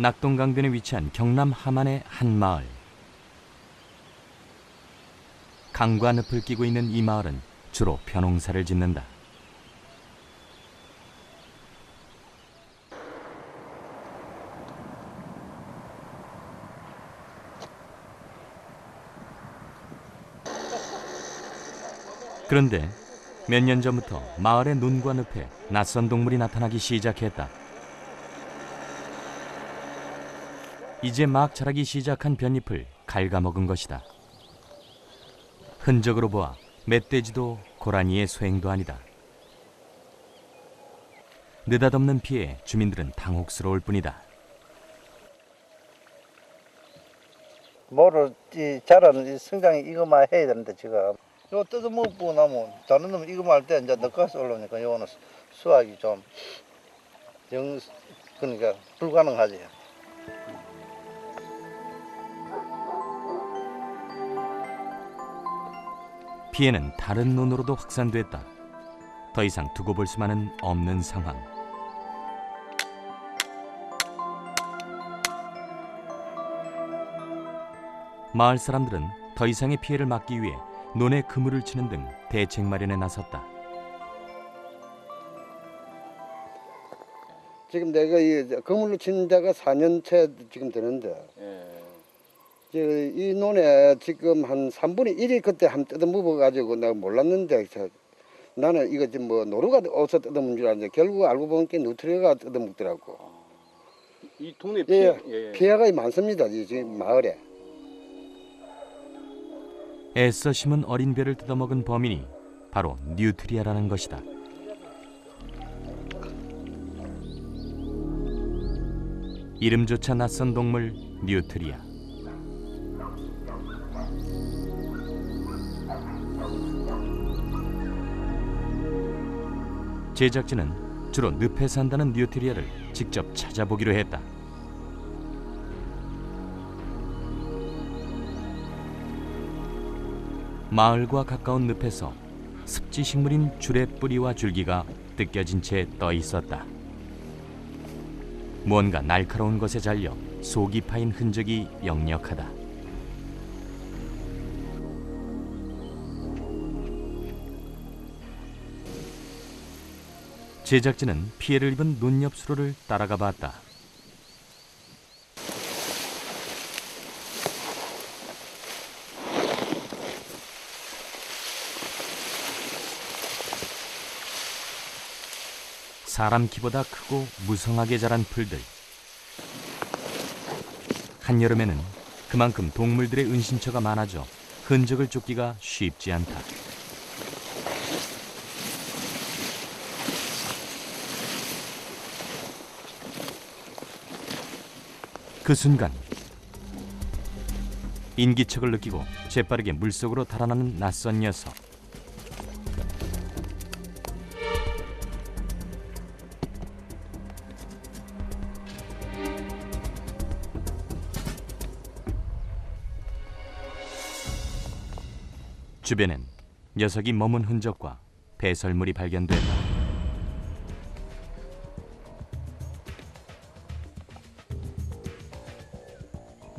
낙동강변에 위치한 경남 함안의 한 마을. 강과 늪을 끼고 있는 이 마을은 주로 벼농사를 짓는다. 그런데 몇 년 전부터 마을의 논과 늪에 낯선 동물이 나타나기 시작했다. 이제 막 자라기 시작한 볏잎을 갉아먹은 것이다. 흔적으로 보아 멧돼지도 고라니의 소행도 아니다. 느닷없는 피해에 주민들은 당혹스러울 뿐이다. 모를 자라는 성장이 이거만 해야 되는데 지금 요 뜯어먹고 나면 다른 놈 이거만 할 때 이제 늦가서 올라오니까 요거는 수확이 좀 그러니까 불가능하지. 피해는 다른 논으로도 확산됐다. 더 이상 두고 볼 수만은 없는 상황. 마을 사람들은 더 이상의 피해를 막기 위해 논에 그물을 치는 등 대책 마련에 나섰다. 지금 내가 이 그물로 친 데가 4년째 지금 되는데 이 논에 지금 한 3분의 1이 그때 한 뜯어먹어가지고 내가 몰랐는데 나는 이거 지금 뭐 노루가 어디서 뜯어먹는 줄 알았는데 결국 알고 보니까 누트리아가 뜯어먹더라고. 이 동네 피해, 피해가 많습니다. 이 지금 마을에. 애써 심은 어린 벼를 뜯어먹은 범인이 바로 뉴트리아라는 것이다. 이름조차 낯선 동물 뉴트리아. 제작진은 주로 늪에 산다는 뉴트리아를 직접 찾아보기로 했다. 마을과 가까운 늪에서 습지 식물인 줄의 뿌리와 줄기가 뜯겨진 채 떠 있었다. 무언가 날카로운 것에 잘려 속이 파인 흔적이 역력하다. 제작진은 피해를 입은 논 옆 수로를 따라가 봤다. 사람 키보다 크고 무성하게 자란 풀들. 한여름에는 그만큼 동물들의 은신처가 많아져 흔적을 쫓기가 쉽지 않다. 그 순간 인기척을 느끼고 재빠르게 물속으로 달아나는 낯선 녀석. 주변엔 녀석이 머문 흔적과 배설물이 발견됐다.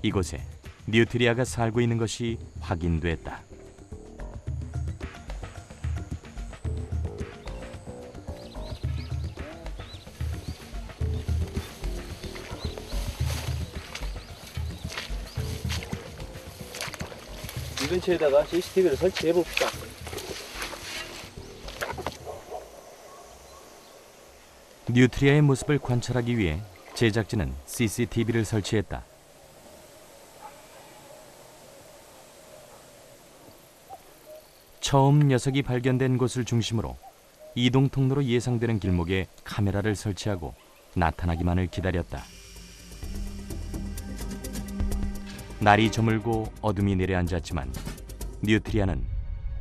이곳에 뉴트리아가 살고 있는 것이 확인됐다. 이 근처에다가 CCTV를 설치해 봅시다. 뉴트리아의 모습을 관찰하기 위해 제작진은 CCTV를 설치했다. 처음 녀석이 발견된 곳을 중심으로 이동 통로로 예상되는 길목에 카메라를 설치하고 나타나기만을 기다렸다. 날이 저물고 어둠이 내려앉았지만 뉴트리아는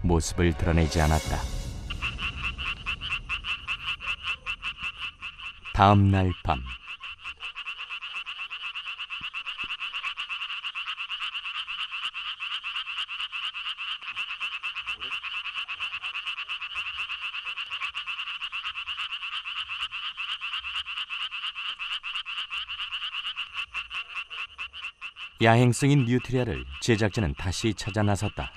모습을 드러내지 않았다. 다음 날 밤, 야행성인 뉴트리아를 제작진은 다시 찾아 나섰다.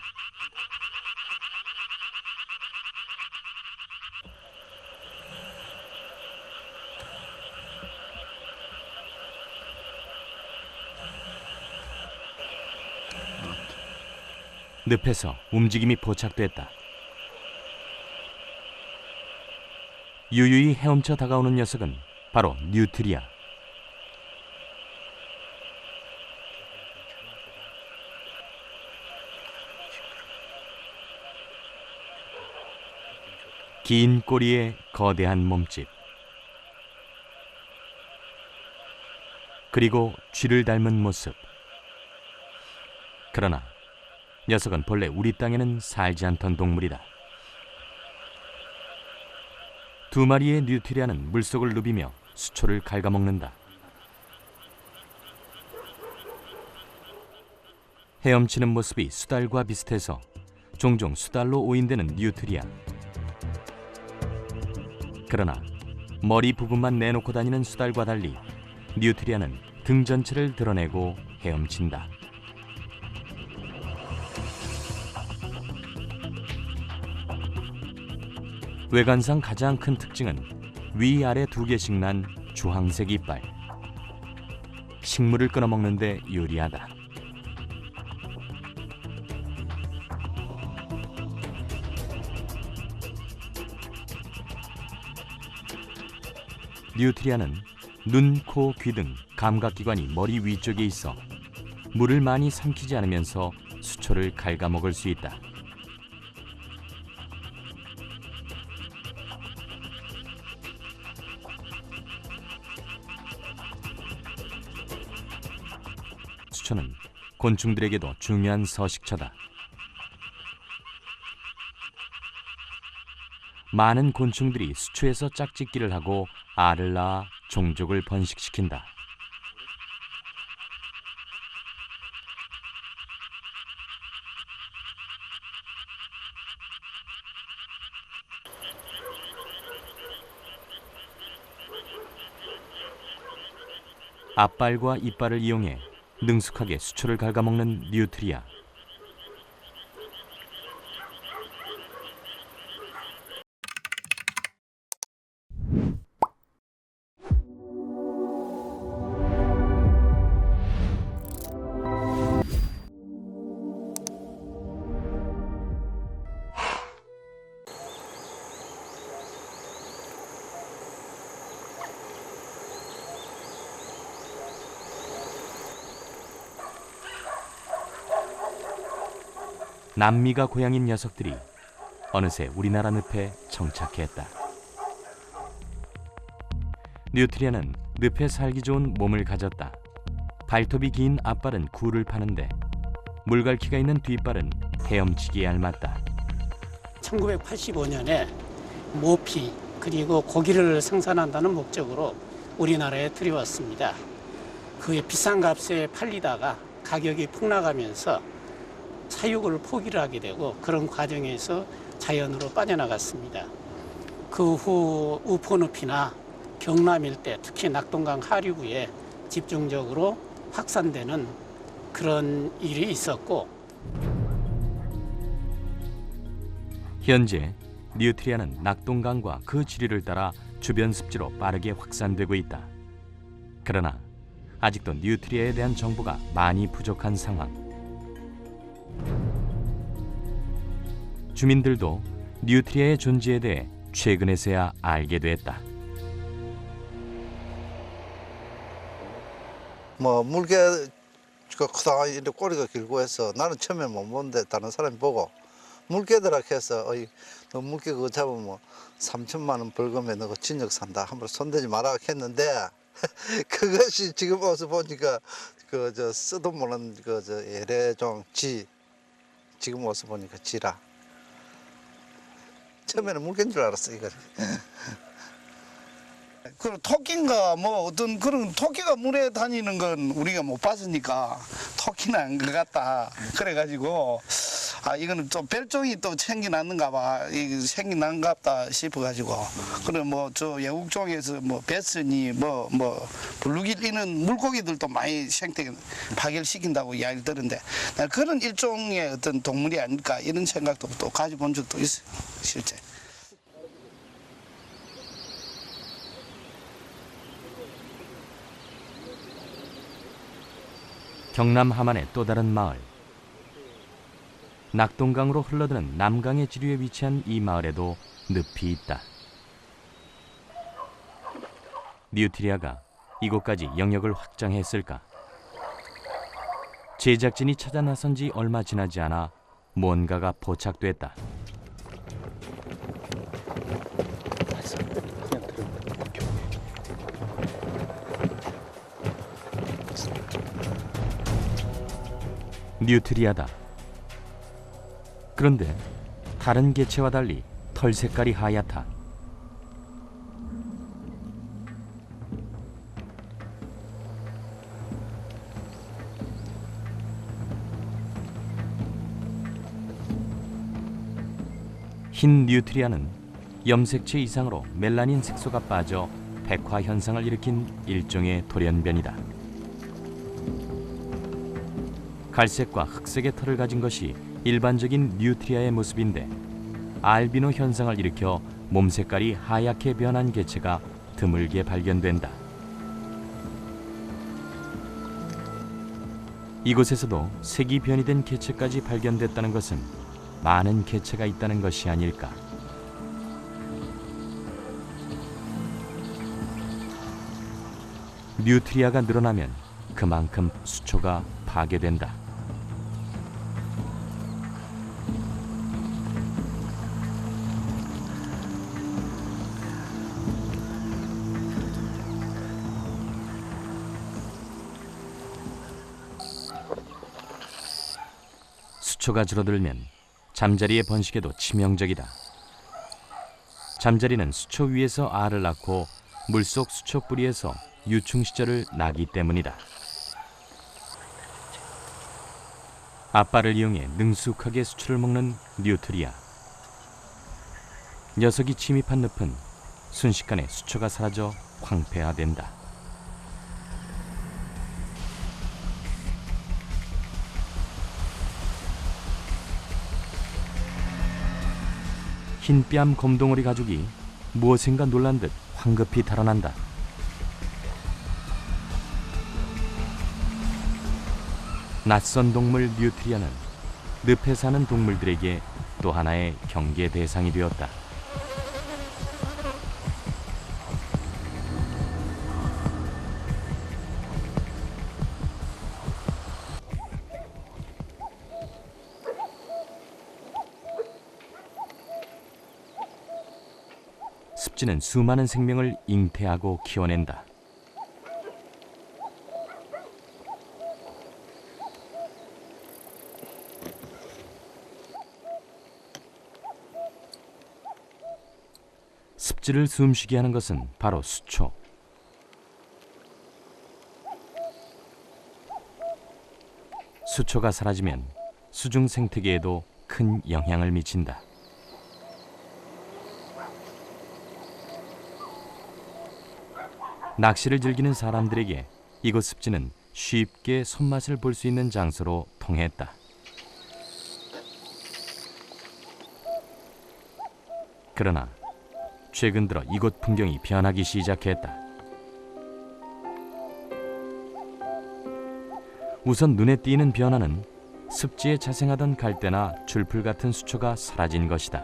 늪에서 움직임이 포착됐다. 유유히 헤엄쳐 다가오는 녀석은 바로 뉴트리아. 긴 꼬리에 거대한 몸집, 그리고 쥐를 닮은 모습. 그러나 녀석은 본래 우리 땅에는 살지 않던 동물이다. 두 마리의 뉴트리아는 물속을 누비며 수초를 갉아먹는다. 헤엄치는 모습이 수달과 비슷해서 종종 수달로 오인되는 뉴트리아. 그러나 머리 부분만 내놓고 다니는 수달과 달리 뉴트리아는 등 전체를 드러내고 헤엄친다. 외관상 가장 큰 특징은 위아래 두 개씩 난 주황색 이빨. 식물을 끊어먹는 데 유리하다. 뉴트리아는 눈, 코, 귀 등 감각기관이 머리 위쪽에 있어 물을 많이 삼키지 않으면서 수초를 갉아먹을 수 있다. 수초는 곤충들에게도 중요한 서식처다. 많은 곤충들이 수초에서 짝짓기를 하고 알을 낳아 종족을 번식시킨다. 앞발과 이빨을 이용해 능숙하게 수초를 갉아먹는 뉴트리아. 남미가 고향인 녀석들이 어느새 우리나라 늪에 정착했다. 뉴트리아는 늪에 살기 좋은 몸을 가졌다. 발톱이 긴 앞발은 굴을 파는데 물갈퀴가 있는 뒷발은 헤엄치기에 알맞다. 1985년에 모피 그리고 고기를 생산한다는 목적으로 우리나라에 들여왔습니다. 그의 비싼 값에 팔리다가 가격이 폭락하면서 사육을 포기를 하게 되고 그런 과정에서 자연으로 빠져나갔습니다. 그 후 우포늪이나 경남 일대, 특히 낙동강 하류구에 집중적으로 확산되는 그런 일이 있었고, 현재 뉴트리아는 낙동강과 그 지류를 따라 주변 습지로 빠르게 확산되고 있다. 그러나 아직도 뉴트리아에 대한 정보가 많이 부족한 상황. 주민들도 뉴트리아의 존재에 대해 최근에서야 알게 됐다. 물개가 크다 이렇게 꼬리가 길고 해서 나는 처음에 못 보는데 다른 사람이 보고 물개들아 해서 너 물개 그거 잡으면 3천만 원 벌금에 너 진역 산다. 함부로 손대지 마라 했는데 그것이 지금 와서 보니까 쓰도 모르는 예래종 쥐 지금 와서 보니까 쥐라. 처음에는 물개인 줄 알았어 이거. 그 토끼인가 뭐 어떤 그런 토끼가 물에 다니는 건 우리가 못 봤으니까 토끼는 안 것 같다. 그래가지고 아 이거는 또 별종이 또 생겨났는가 봐. 이게 생겨난갑다 싶어가지고. 그래 뭐 저 외국 쪽에서 뭐 베스니 뭐 블루길 이런 물고기들도 많이 생태 파괴시킨다고 이야기를 들었는데 난 그런 일종의 어떤 동물이 아닐까 이런 생각도 또 가져본 적도 있어요. 실제. 경남 함안의 또 다른 마을. 낙동강으로 흘러드는 남강의 지류에 위치한 이 마을에도 늪이 있다. 뉴트리아가 이곳까지 영역을 확장했을까? 제작진이 찾아 나선 지 얼마 지나지 않아 뭔가가 포착됐다. 뉴트리아다. 그런데 다른 개체와 달리 털 색깔이 하얗다. 흰 뉴트리아는 염색체 이상으로 멜라닌 색소가 빠져 백화 현상을 일으킨 일종의 돌연변이다. 갈색과 흑색의 털을 가진 것이 일반적인 뉴트리아의 모습인데 알비노 현상을 일으켜 몸 색깔이 하얗게 변한 개체가 드물게 발견된다. 이곳에서도 색이 변이 된 개체까지 발견됐다는 것은 많은 개체가 있다는 것이 아닐까. 뉴트리아가 늘어나면 그만큼 수초가 파괴된다. 수초가 줄어들면 잠자리의 번식에도 치명적이다. 잠자리는 수초 위에서 알을 낳고 물속 수초 뿌리에서 유충 시절을 나기 때문이다. 앞발을 이용해 능숙하게 수초를 먹는 뉴트리아. 녀석이 침입한 늪은 순식간에 수초가 사라져 황폐화된다. 흰뺨 곰덩어리 가죽이 무엇인가 놀란 듯 황급히 달아난다. 낯선 동물 뉴트리아는 늪에 사는 동물들에게 또 하나의 경계 대상이 되었다. 습지는 수많은 생명을 잉태하고 키워낸다. 습지를 숨쉬게 하는 것은 바로 수초. 수초가 사라지면 수중 생태계에도 큰 영향을 미친다. 낚시를 즐기는 사람들에게 이곳 습지는 쉽게 손맛을 볼 수 있는 장소로 통했다. 그러나 최근 들어 이곳 풍경이 변하기 시작했다. 우선 눈에 띄는 변화는 습지에 자생하던 갈대나 줄풀 같은 수초가 사라진 것이다.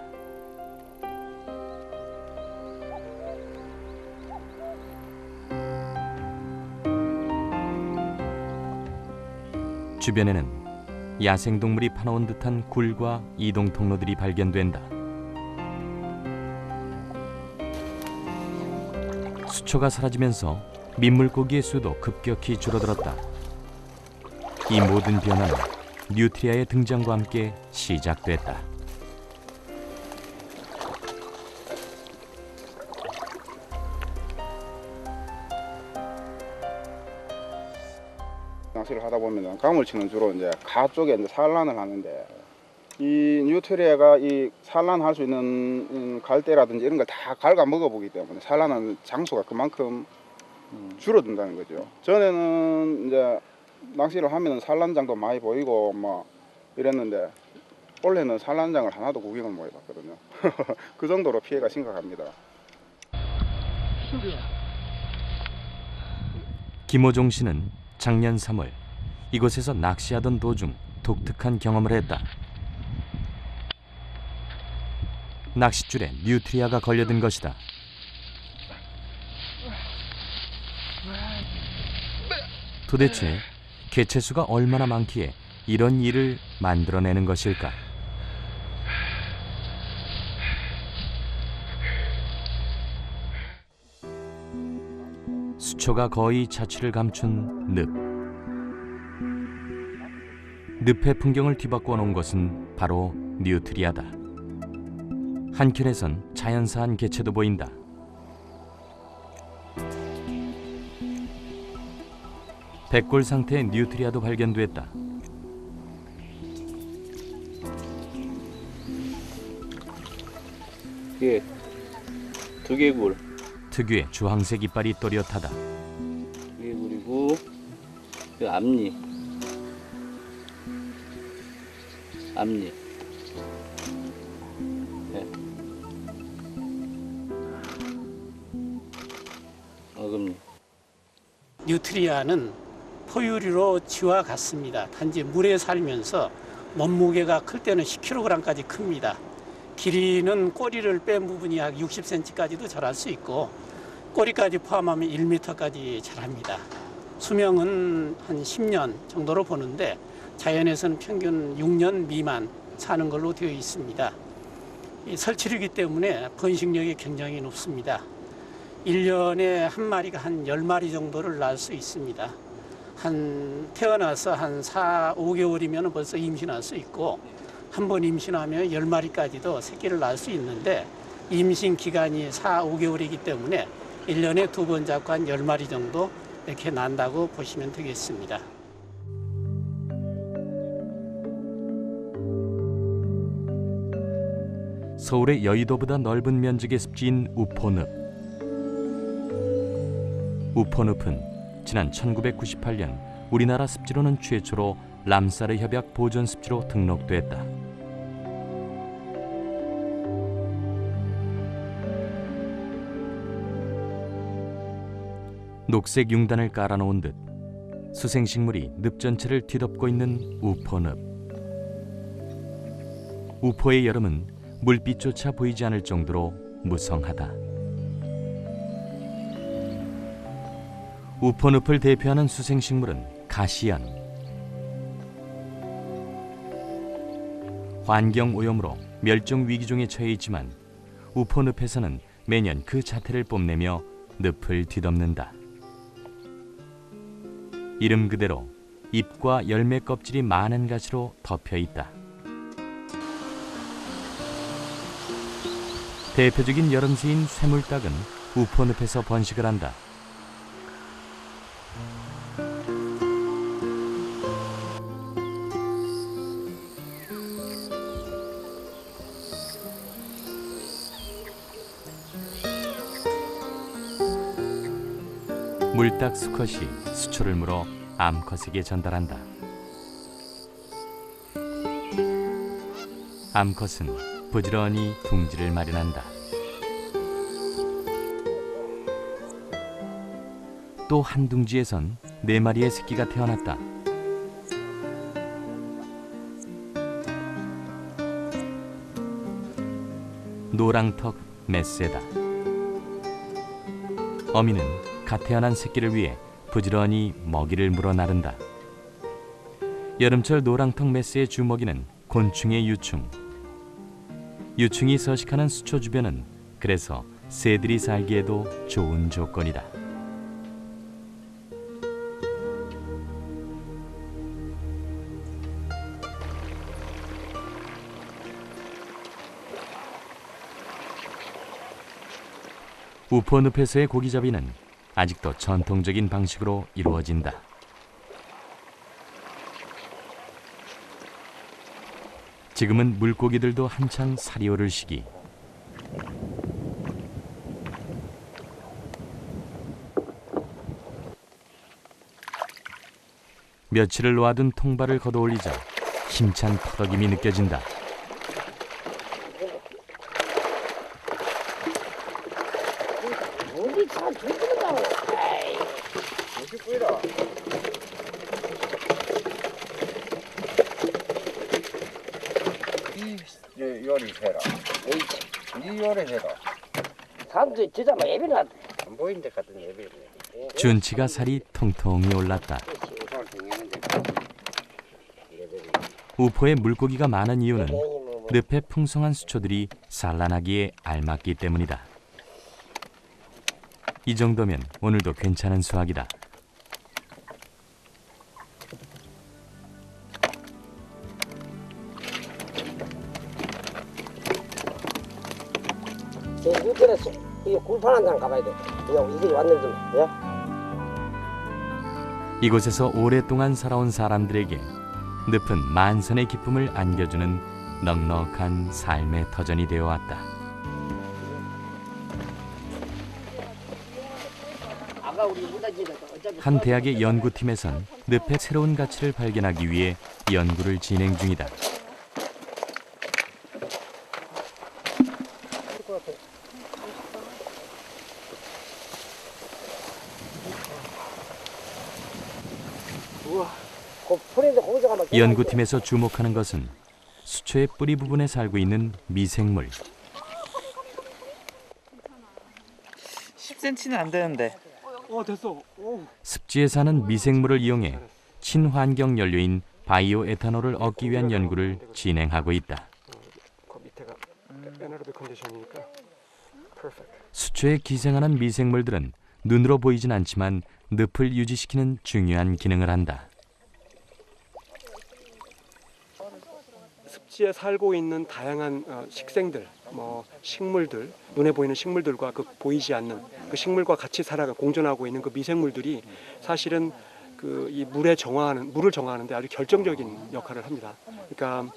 주변에는 야생동물이 파놓은 듯한 굴과 이동 통로들이 발견된다. 수초가 사라지면서 민물고기의 수도 급격히 줄어들었다. 이 모든 변화는 뉴트리아의 등장과 함께 시작됐다. 낚시를 하다 보면 감을 치는 주로 이제 가 쪽에 이제 산란을 하는데 이 뉴트리아가 이 산란할 수 있는 갈대라든지 이런 걸 다 갉아 먹어보기 때문에 산란하는 장소가 그만큼 줄어든다는 거죠. 전에는 이제 낚시를 하면 산란장도 많이 보이고 뭐 이랬는데 올해는 산란장을 하나도 구경을 못 해봤거든요. 그 정도로 피해가 심각합니다. 김호종 씨는 작년 3월 이곳에서 낚시하던 도중 독특한 경험을 했다. 낚싯줄에 뉴트리아가 걸려든 것이다. 도대체 개체수가 얼마나 많기에 이런 일을 만들어내는 것일까? 수초가 거의 자취를 감춘 늪. 늪의 풍경을 뒤바꿔 놓은 것은 바로 뉴트리아다. 한켠에선 자연사한 개체도 보인다. 백골 상태의 뉴트리아도 발견됐다. 이게 두개굴. 특유의 주황색 이빨이 또렷하다. 두개굴이고 그 앞니. 네. 어금니. 뉴트리아는 포유류로 쥐와 같습니다. 단지 물에 살면서 몸무게가 클 때는 10kg까지 큽니다. 길이는 꼬리를 뺀 부분이 약 60cm까지도 자랄 수 있고 꼬리까지 포함하면 1m까지 자랍니다. 수명은 한 10년 정도로 보는데 자연에서는 평균 6년 미만 사는 걸로 되어 있습니다. 이 설치류이기 때문에 번식력이 굉장히 높습니다. 1년에 한 마리가 한 10마리 정도를 낳을 수 있습니다. 태어나서 한 4, 5개월이면 벌써 임신할 수 있고 한 번 임신하면 10마리까지도 새끼를 낳을 수 있는데 임신 기간이 4, 5개월이기 때문에 1년에 2번 잡고 한 10마리 정도 이렇게 난다고 보시면 되겠습니다. 서울의 여의도보다 넓은 면적의 습지인 우포늪. 우포늪은 지난 1998년 우리나라 습지로는 최초로 람사르 협약 보존 습지로 등록됐다. 녹색 융단을 깔아놓은 듯 수생식물이 늪 전체를 뒤덮고 있는 우포늪. 우포의 여름은 물빛조차 보이지 않을 정도로 무성하다. 우포늪을 대표하는 수생식물은 가시연. 환경오염으로 멸종위기종에 처해 있지만 우포늪에서는 매년 그 자태를 뽐내며 늪을 뒤덮는다. 이름 그대로 잎과 열매 껍질이 많은 가지로 덮여 있다. 대표적인 여름새인 쇠물닭은 우포늪에서 번식을 한다. 물닭 수컷이 수초를 물어 암컷에게 전달한다. 암컷은 부지런히 둥지를 마련한다. 또 한 둥지에선 4마리의 새끼가 태어났다. 노랑턱 메세다. 어미는 갓 태어난 새끼를 위해 부지런히 먹이를 물어 나른다. 여름철 노랑턱 메스의 주먹이는 곤충의 유충. 유충이 서식하는 수초 주변은 그래서 새들이 살기에도 좋은 조건이다. 우포늪에서의 고기잡이는 아직도 전통적인 방식으로 이루어진다. 지금은 물고기들도 한창 살이 오를 시기. 며칠을 놓아둔 통발을 걷어올리자 힘찬 터덕임이 느껴진다. 이 요리 해라. 이 요리 해라. 사람들이 진짜 막 예민하다. 안 보이는 데 같은 예비네. 준치가 살이 통통이 올랐다. 우포에 물고기가 많은 이유는 늪의 풍성한 수초들이 산란하기에 알맞기 때문이다. 이 정도면 오늘도 괜찮은 수확이다. 제 인터넷에 이거 굴판한 장 가봐야 돼. 이게 왔는지 예? 이곳에서 오랫동안 살아온 사람들에게 늪은 만선의 기쁨을 안겨주는 넉넉한 삶의 터전이 되어왔다. 아까 우리 무다지가 어차피 한 대학의 연구팀에선 늪의 새로운 가치를 발견하기 위해 연구를 진행 중이다. 그 풀인데 거기서 가면 연구팀에서 주목하는 것은 수초의 뿌리 부분에 살고 있는 미생물. 10cm는 안 되는데. 습지에 사는 미생물을 이용해 친환경 연료인 바이오 에탄올을 얻기 위한 연구를 진행하고 있다. 수초에 기생하는 미생물들은 눈으로 보이진 않지만 늪을 유지시키는 중요한 기능을 한다. 습지에 살고 있는 다양한 식생들, 식물들, 눈에 보이는 식물들과 그 보이지 않는 그 식물과 같이 살아가 공존하고 있는 그 미생물들이 사실은 이 물을 정화하는데 아주 결정적인 역할을 합니다. 그러니까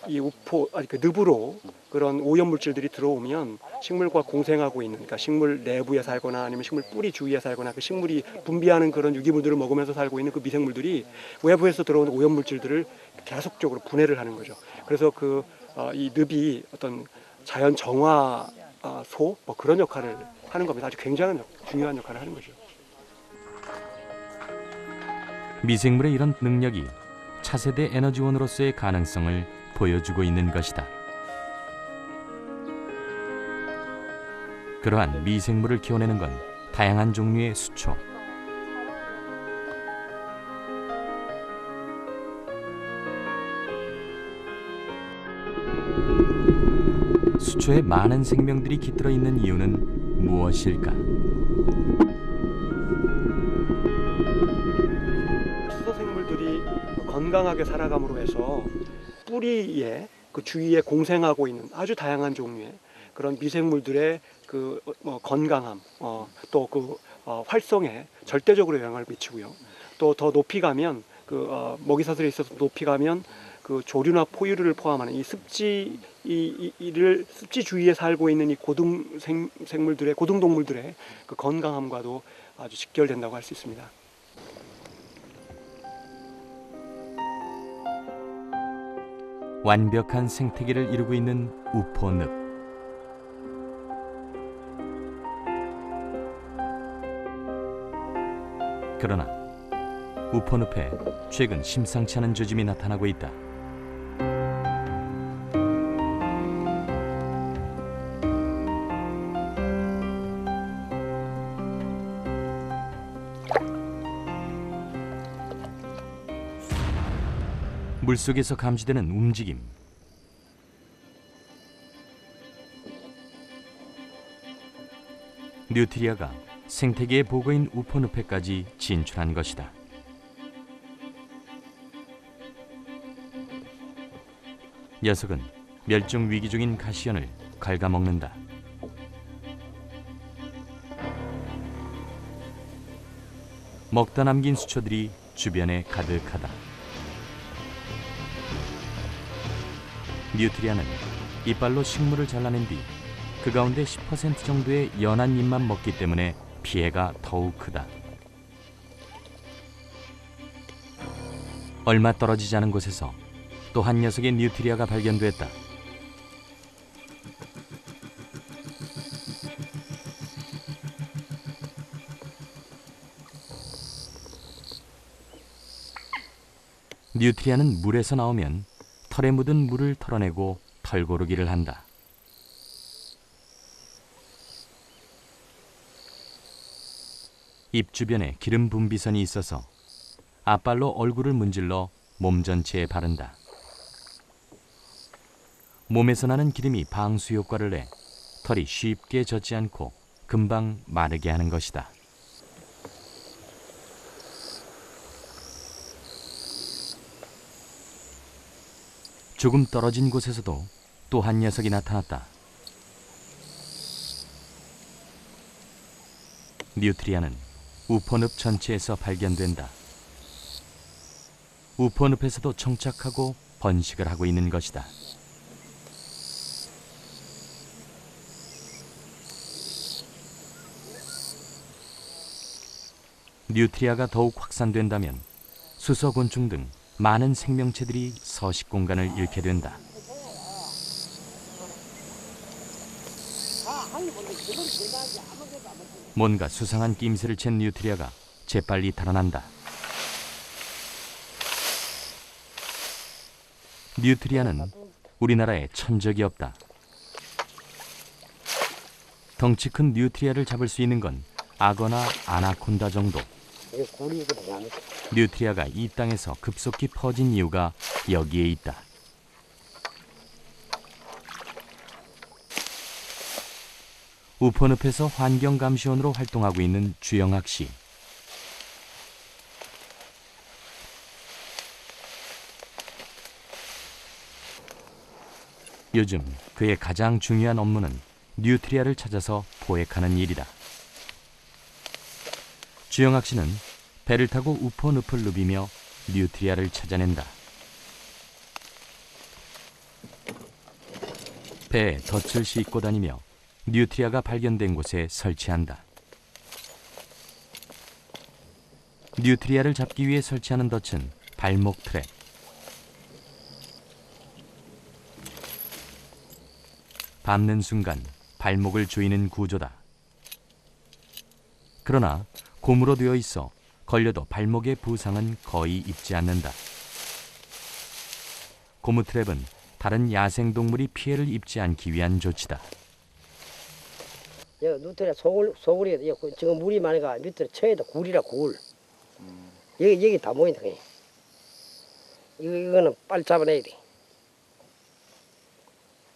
이 우포, 그 늪으로 그런 오염 물질들이 들어오면 식물과 공생하고 있는, 그러니까 식물 내부에 살거나 아니면 식물 뿌리 주위에 살거나 그 식물이 분비하는 그런 유기물들을 먹으면서 살고 있는 그 미생물들이 외부에서 들어온 오염 물질들을 계속적으로 분해를 하는 거죠. 그래서 이 늪이 어떤 자연 정화소 그런 역할을 하는 겁니다. 아주 굉장한 중요한 역할을 하는 거죠. 미생물의 이런 능력이 차세대 에너지원으로서의 가능성을 보여주고 있는 것이다. 그러한 미생물을 키워내는 건 다양한 종류의 수초. 수초에 많은 생명들이 깃들어 있는 이유는 무엇일까? 수소 생물들이 건강하게 살아감으로 해서 뿌리에 그 주위에 공생하고 있는 아주 다양한 종류의 그런 미생물들의 건강함, 또 활성에 절대적으로 영향을 미치고요. 또 더 높이 가면 먹이사슬에 있어서 높이 가면 그 조류나 포유류를 포함하는 이 습지 주위에 살고 있는 이 고등동물들의 그 건강함과도 아주 직결된다고 할 수 있습니다. 완벽한 생태계를 이루고 있는 우포늪. 그러나 우포늪에 최근 심상치 않은 조짐이 나타나고 있다. 물속에서 감지되는 움직임. 뉴트리아가 생태계의 보고인 우포늪에까지 진출한 것이다. 녀석은 멸종 위기 중인 가시연을 갉아먹는다. 먹다 남긴 수초들이 주변에 가득하다. 뉴트리아는 이빨로 식물을 잘라낸 뒤 그 가운데 10% 정도의 연한 잎만 먹기 때문에 피해가 더욱 크다. 얼마 떨어지지 않은 곳에서 또 한 녀석의 뉴트리아가 발견됐다. 뉴트리아는 물에서 나오면 털에 묻은 물을 털어내고 털고르기를 한다. 입 주변에 기름 분비선이 있어서 앞발로 얼굴을 문질러 몸 전체에 바른다. 몸에서 나는 기름이 방수 효과를 내 털이 쉽게 젖지 않고 금방 마르게 하는 것이다. 조금 떨어진 곳에서도 또 한 녀석이 나타났다. 뉴트리아는 우퍼늪 전체에서 발견된다. 우퍼늪에서도 정착하고 번식을 하고 있는 것이다. 뉴트리아가 더욱 확산된다면 수서곤충 등 많은 생명체들이 서식 공간을 잃게 된다. 뭔가 수상한 낌새를 챈 뉴트리아가 재빨리 달아난다. 뉴트리아는 우리나라에 천적이 없다. 덩치 큰 뉴트리아를 잡을 수 있는 건 악어나 아나콘다 정도. 뉴트리아가 이 땅에서 급속히 퍼진 이유가 여기에 있다. 우퍼늪에서 환경감시원으로 활동하고 있는 주영학 씨. 요즘 그의 가장 중요한 업무는 뉴트리아를 찾아서 포획하는 일이다. 주영학 씨는 배를 타고 우퍼늪을 누비며 뉴트리아를 찾아낸다. 배에 덫을 싣고 다니며 뉴트리아가 발견된 곳에 설치한다. 뉴트리아를 잡기 위해 설치하는 덫은 발목 트랩. 밟는 순간 발목을 조이는 구조다. 그러나 고무로 되어 있어 걸려도 발목의 부상은 거의 입지 않는다. 고무 트랩은 다른 야생동물이 피해를 입지 않기 위한 조치다. 뉴트리아 소굴이 지금 물이 많으니까 밑에 처에다 굴이라 굴. 여기 다 모인다. 이거는 빨리 잡아내야 돼.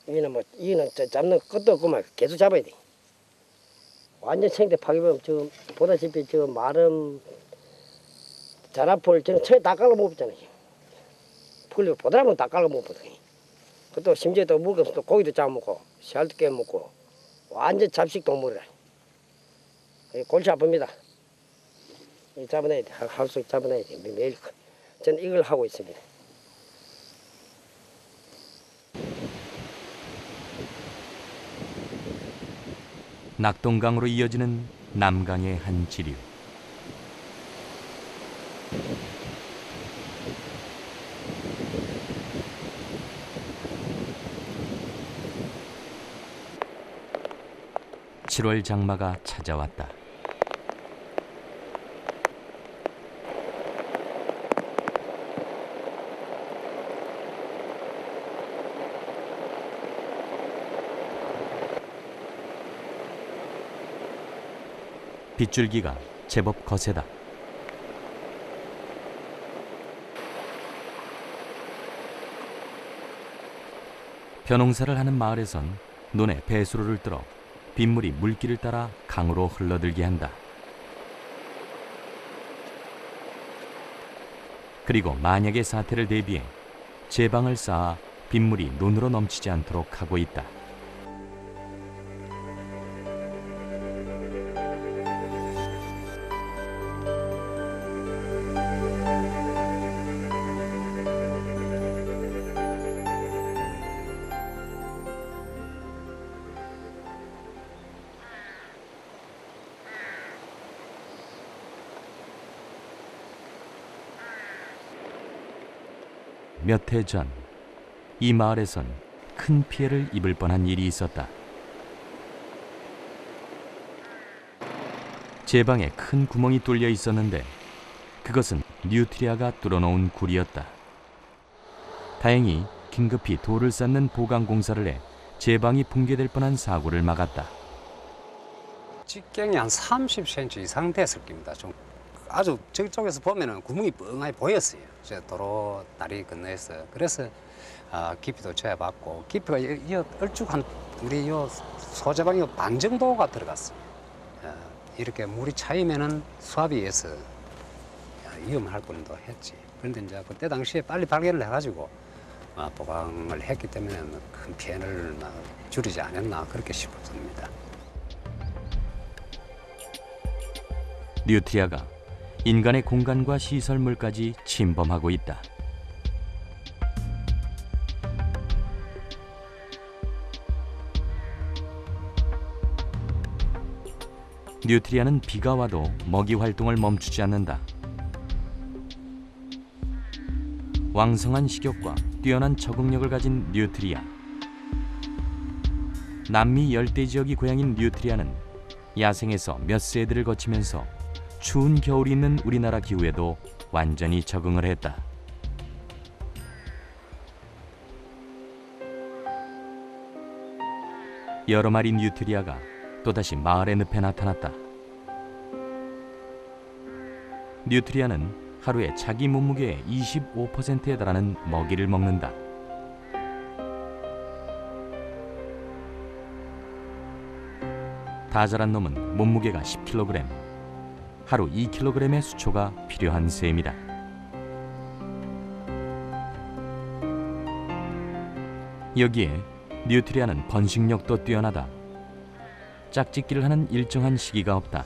이거는 잡는 것도 없구만 계속 잡아야 돼. 완전 생태 파괴하면 지금 보다시피 지금 마름 자라풀 저는 처에 다 깔아 먹었잖아요. 풀리고 보드라면 다 깔아 먹었거든. 그것도 심지어 또 물고 또 고기도 잡아먹고 씨알도 깨먹고 완전 잡식 동물이라. 골치 아픕니다. 잡아내야 돼. 하루씩 잡아내야 돼. 매일 저는 이걸 하고 있습니다. 낙동강으로 이어지는 남강의 한 지류. (7월) 장마가 찾아왔다. 빗줄기가 제법 거세다. 벼농사를 하는 마을에선 논에 배수로를 뚫어 빗물이 물길을 따라 강으로 흘러들게 한다. 그리고 만약의 사태를 대비해 제방을 쌓아 빗물이 논으로 넘치지 않도록 하고 있다. 몇 해 전 이 마을에선 큰 피해를 입을 뻔한 일이 있었다. 제방에 큰 구멍이 뚫려 있었는데 그것은 뉴트리아가 뚫어놓은 굴이었다. 다행히 긴급히 돌을 쌓는 보강 공사를 해 제방이 붕괴될 뻔한 사고를 막았다. 직경이 한 30cm 이상 됐을 겁니다. 좀 아주 저쪽에서 보면은 구멍이 뻥하게 보였어요. 저 도로 다리 건너에서. 그래서 깊이도 재봤고 깊이가 얼쭉 한 우리 요 소제방이 반 정도가 들어갔어요. 이렇게 물이 차이면은 수압위에서 위험할 뻔도 했지. 그런데 이제 그때 당시에 빨리 발견을 해가지고 보강을 했기 때문에 큰 피해를 줄이지 않았나 그렇게 싶었습니다. 뉴트리아가 인간의 공간과 시설물까지 침범하고 있다. 뉴트리아는 비가 와도 먹이 활동을 멈추지 않는다. 왕성한 식욕과 뛰어난 적응력을 가진 뉴트리아. 남미 열대 지역이 고향인 뉴트리아는 야생에서 몇 세대를 거치면서 추운 겨울이 있는 우리나라 기후에도 완전히 적응을 했다. 여러 마리 뉴트리아가 또다시 마을의 늪에 나타났다. 뉴트리아는 하루에 자기 몸무게의 25%에 달하는 먹이를 먹는다. 다 자란 놈은 몸무게가 10kg, 하루 2kg의 수초가 필요한 셈이다. 여기에 뉴트리아는 번식력도 뛰어나다. 짝짓기를 하는 일정한 시기가 없다.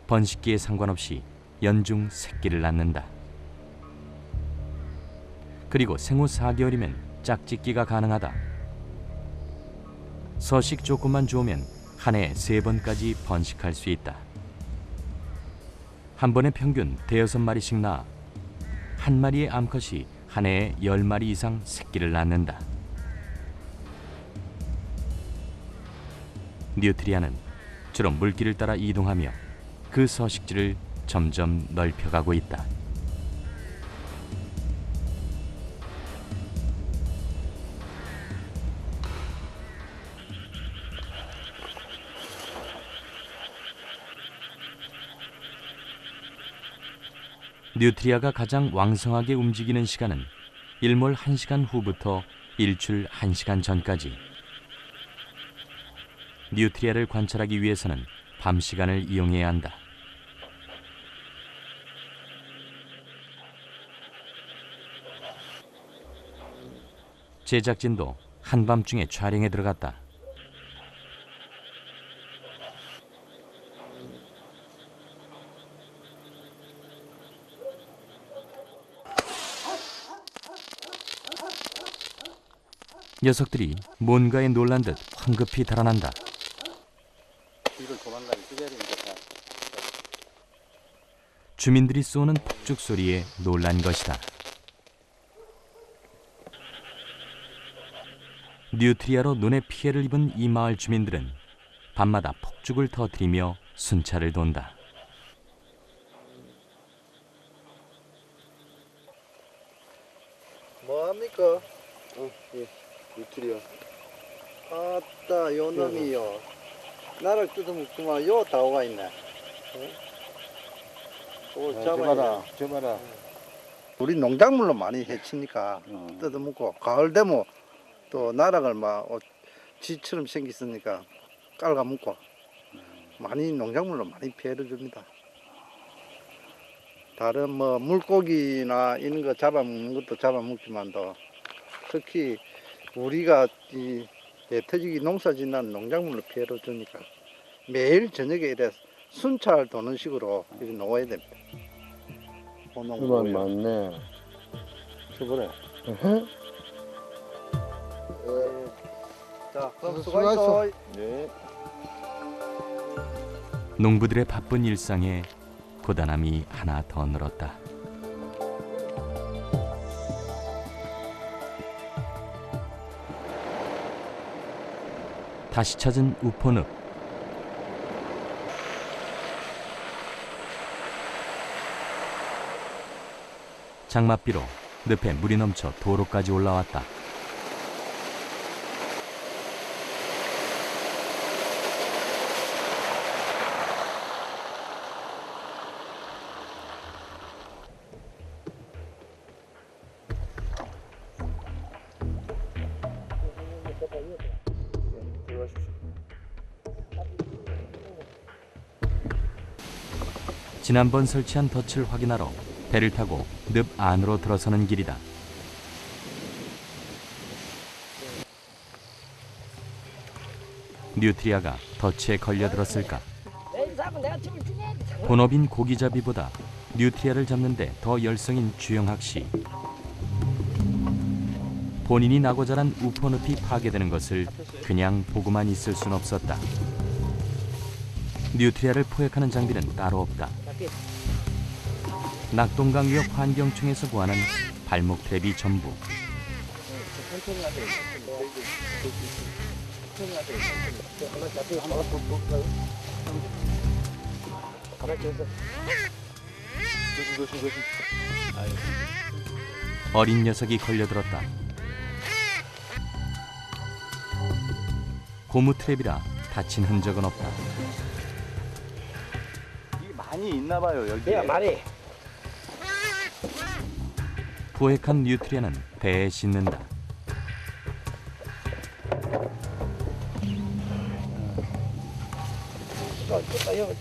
번식기에 상관없이 연중 새끼를 낳는다. 그리고 생후 4개월이면 짝짓기가 가능하다. 서식 조건만 좋으면 한 해에 3번까지 번식할 수 있다. 한 번에 평균 5-6마리씩 낳아 한 마리의 암컷이 한 해에 10마리 이상 새끼를 낳는다. 뉴트리아는 주로 물길을 따라 이동하며 그 서식지를 점점 넓혀가고 있다. 뉴트리아가 가장 왕성하게 움직이는 시간은 일몰 1시간 후부터 일출 1시간 전까지. 뉴트리아를 관찰하기 위해서는 밤 시간을 이용해야 한다. 제작진도 한밤중에 촬영에 들어갔다. 녀석들이 뭔가에 놀란 듯 황급히 달아난다. 이걸 도망가기 기다리니까. 주민들이 쏘는 폭죽 소리에 놀란 것이다. 뉴트리아로 눈에 피해를 입은 이 마을 주민들은 밤마다 폭죽을 터뜨리며 순찰을 돈다. 뭐합니까? 뉴트리아. 아따 요 놈이요. 나를 뜯어먹구만. 요 다오가 있네. 저봐라, 저봐라. 우리 농작물로 많이 해치니까 뜯어먹고 가을 되면 또 나락을 막 쥐처럼 생겼으니까 깔아먹고 많이 농작물로 많이 피해를 줍니다. 다른 뭐 물고기나 이런 거 잡아먹는 것도 잡아먹지만도 특히 우리가 이 대터지기 농사 짓는 농작물로 피해를 주니까 매일 저녁에 이래 순찰 도는 식으로 이렇게 놓아야 됩니다. 그만 많네. 저번에. 자, 그럼 수고했어. 네. 농부들의 바쁜 일상에 고단함이 하나 더 늘었다. 다시 찾은 우포늪. 장맛비로 늪에 물이 넘쳐 도로까지 올라왔다. 지난번 설치한 덫을 확인하러 배를 타고 늪 안으로 들어서는 길이다. 뉴트리아가 덫에 걸려들었을까? 본업인 고기잡이보다 뉴트리아를 잡는데 더 열성인 주영학 씨. 본인이 나고 자란 우포늪이 파괴되는 것을 그냥 보고만 있을 순 없었다. 뉴트리아를 포획하는 장비는 따로 없다. 낙동강 위역 환경청에서 구하는 발목 트랩이 전부. 어린 녀석이 걸려들었다. 고무 트랩이라 다친 흔적은 없다. 이게 많이 있나 봐요, 여기에. 예, 많이. 포획한 뉴트리아는 배에 싣는다.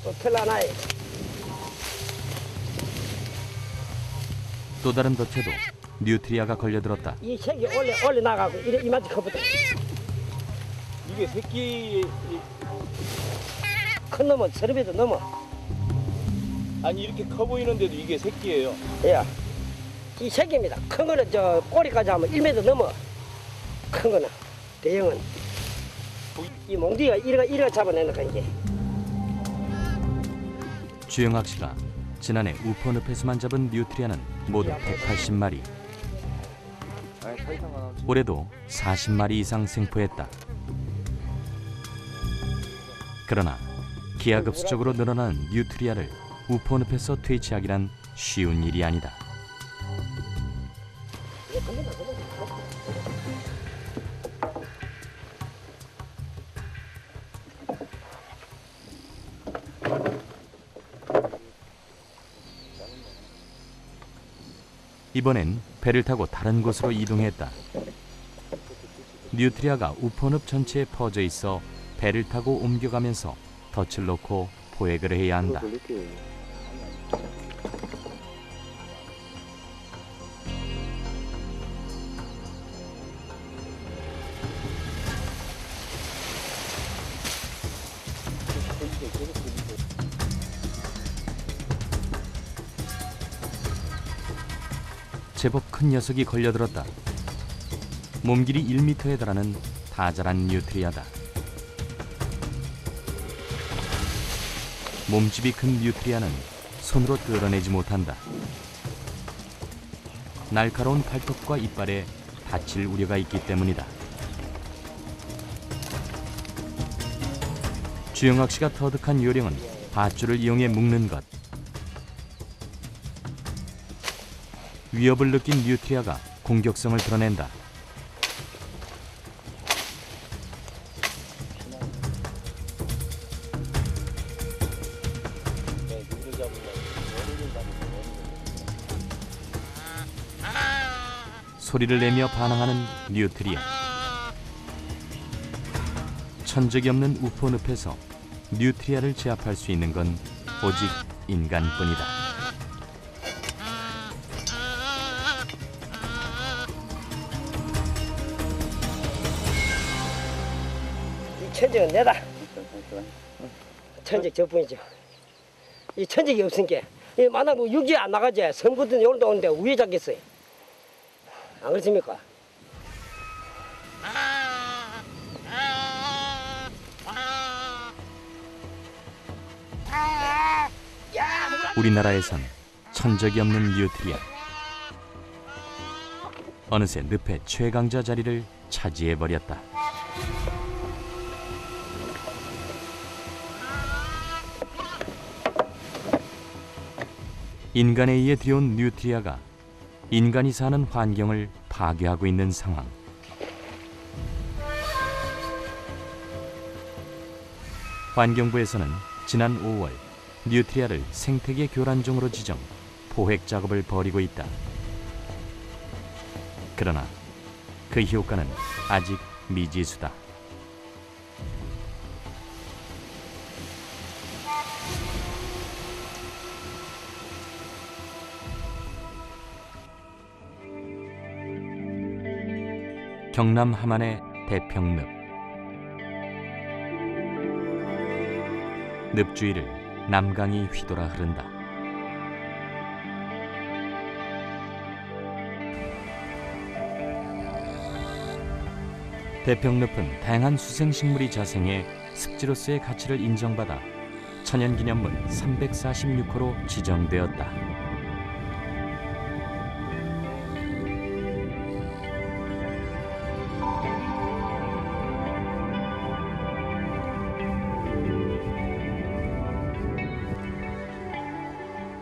또 텔라나이. 또 다른 덫에도 뉴트리아가 걸려들었다. 이 색이 올려 나가고 이만치 커보다. 이게 새끼 큰 놈은 30배도 넘어. 아니 이렇게 커 보이는데도 이게 새끼예요. 예. 이 새끼입니다. 큰 거는 저 꼬리까지 하면 1m 넘어. 큰 거는 대형은 이 몽디가 이래가 잡아내는 거 이게. 주영학 씨가 지난해 우포늪에서만 잡은 뉴트리아는 모두 180마리. 올해도 40마리 이상 생포했다. 그러나 기하급수적으로 늘어나는 뉴트리아를 우포늪에서 퇴치하기란 쉬운 일이 아니다. 이번엔 배를 타고 다른 곳으로 이동했다. 뉴트리아가 우포늪 전체에 퍼져 있어 배를 타고 옮겨가면서 덫을 놓고 포획을 해야 한다. 제법 큰 녀석이 걸려들었다. 몸길이 1m에 달하는 다자란 뉴트리아다. 몸집이 큰 뉴트리아는 손으로 뜯어내지 못한다. 날카로운 발톱과 이빨에 다칠 우려가 있기 때문이다. 주영학 씨가 터득한 요령은 밧줄을 이용해 묶는 것. 위협을 느낀 뉴트리아가 공격성을 드러낸다. 소리를 내며 반항하는 뉴트리아. 천적이 없는 우포늪에서 뉴트리아를 제압할 수 있는 건 오직 인간뿐이다. 천적은 내다. 천적 저뿐이죠. 이 천적이 없으니까 이 만나고 육지 안 나가지. 선부든 요런데 오는데 위에 잡겠어요. 안 그렇습니까? 우리나라에선 천적이 없는 뉴트리아. 어느새 늪의 최강자 자리를 차지해버렸다. 인간에 의해 들여온 뉴트리아가 인간이 사는 환경을 파괴하고 있는 상황. 환경부에서는 지난 5월 뉴트리아를 생태계 교란종으로 지정 포획 작업을 벌이고 있다. 그러나 그 효과는 아직 미지수다. 경남 함안의 대평늪. 늪주위를 남강이 휘돌아 흐른다. 대평늪은 다양한 수생식물이 자생해 습지로서의 가치를 인정받아 천연기념물 346호로 지정되었다.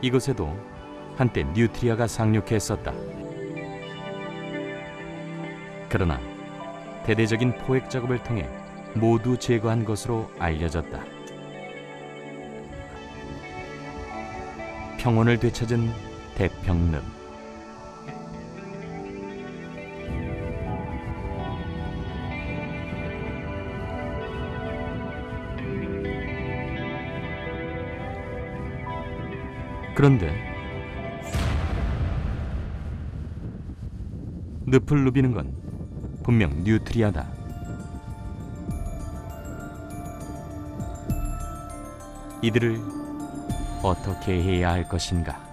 이곳에도 한때 뉴트리아가 상륙했었다. 그러나 대대적인 포획 작업을 통해 모두 제거한 것으로 알려졌다. 평온을 되찾은 대평늪. 그런데 늪을 누비는 건 분명 뉴트리아다. 이들을 어떻게 해야 할 것인가?